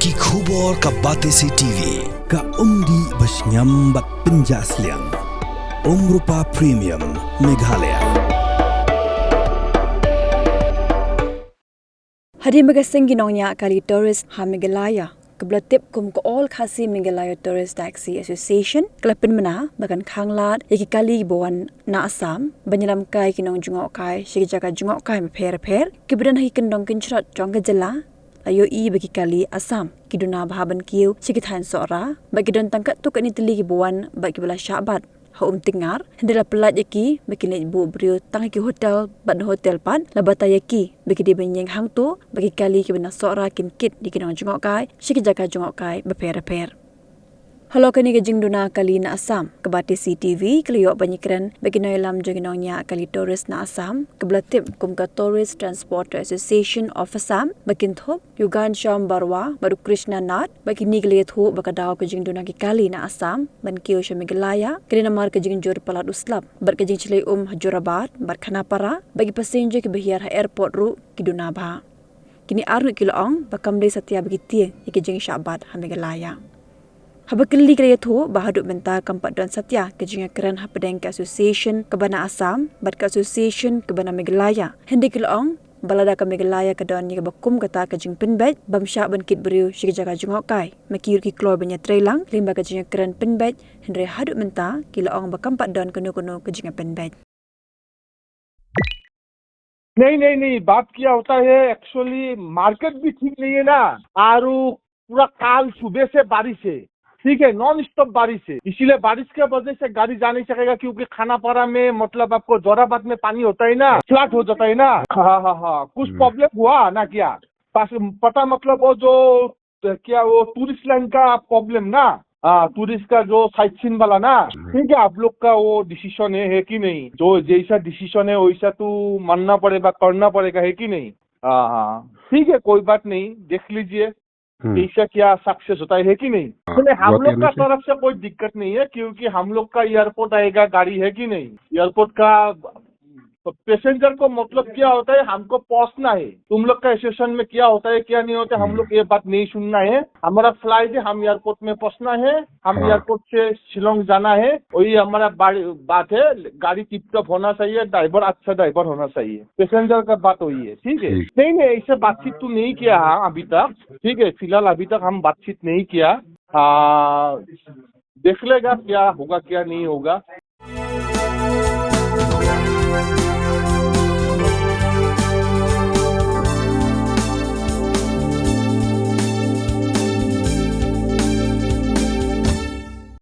Ki khubor ka Batesi TV ka umdi basnyam bak penjasliang. Rupa Premium Meghalaya. Hari magasing ginongnya kali tourist ha Meghalaya. Keblatip kum ko all khasi Meghalaya Tourist Taxi Association kelapin mana bagan khanglat yaki kali bawan na Assam banyalam kai kinong jungok kai shigi jaga jungok kai per kebedan hi kendong kincrat jongga jela ayo I bagi kali Assam kiduna bahaban kiu shigi than sora bagi don tangkat tu kani teli bawan bagi bala syabat ha tingar hendela pelat yaki bagi ne bu brio tang ki hotel bad hotel pan labata yaki bagi di benyeng hang tu bagi kali ki bena sora kin kit di kinong jungok kai shiki jaga jungok kai per Halo kani ke Duna kali na Assam ke Batesi TV keliyok banyikran bagi noilam jenginongnya kali tourist na Assam ke belatip kum ka Tourist Transporter Association of Assam bakin thop Yugan Sham Barwa baru Krishna Nat bagi ni geliat hu bakadaw ke Duna ki kali na Assam ban kiyo sya Meghalaya kini namar ke jor Palat uslap bar ke chilai Hajurabat bar Khanapara bagi passenger ke behiyar ha airport ru ki Duna ba kini aru kiloong bakam dei satya bagi Tieng ki Jingshah ha Meghalaya. Habakili kaya tu bahaduk bentar kampat dan satya kejinga keran hapadeng ke association kebana Assam bat ke association kebana Meghalaya hendi kilong balada ke Meghalaya ke don ni bakum kata kejing penbet bamsya ban kit beriu shigi jaga jungok kai makir ki klor banya trailang limba kejinga keran penbet hendre haduk bentar kilong bakampat don kuno kejinga penbet. नहीं बात क्या होता है actually market भी ठीक नहीं है ना और पूरा काल सुबह से बारिश है ठीक है नॉन स्टॉप बारिश है इसीलिए बारिश के वजह से गाड़ी जा नहीं सकेगा क्योंकि खानापारा में मतलब आपको जोराबाद में पानी होता है ना फ्लड हो जाता है ना हाँ कुछ प्रॉब्लम हुआ ना क्या पता मतलब वो जो क्या वो टूरिस्ट लाइन का प्रॉब्लम ना टूरिस्ट का जो साइट सीन वाला ना ठीक है आप लोग का वो डिसीजन है कि नहीं जो जैसा डिसीजन है वैसा तो मानना पड़ेगा करना पड़ेगा है कि नहीं हाँ ठीक है कोई बात नहीं देख लीजिए ऐसा क्या सक्सेस होता है कि नहीं हम लोग का तरफ से कोई दिक्कत नहीं है क्योंकि हम लोग का एयरपोर्ट आएगा गाड़ी है कि नहीं एयरपोर्ट का पैसेंजर को मतलब क्या होता है हमको पहुंचना है तुम लोग का एसोसिएशन में क्या होता है क्या नहीं होता है हम लोग ये बात नहीं सुनना है हमारा फ्लाइट है हम एयरपोर्ट में पहुंचना है हम एयरपोर्ट से शिलोंग जाना है वही हमारा बात है गाड़ी टिप टॉप होना चाहिए ड्राइवर अच्छा ड्राइवर होना चाहिए पैसेंजर का बात वही है ठीक है नहीं ऐसे बातचीत तो नहीं किया अभी तक ठीक है फिलहाल अभी तक हम बातचीत नहीं किया देख लेगा क्या होगा क्या नहीं होगा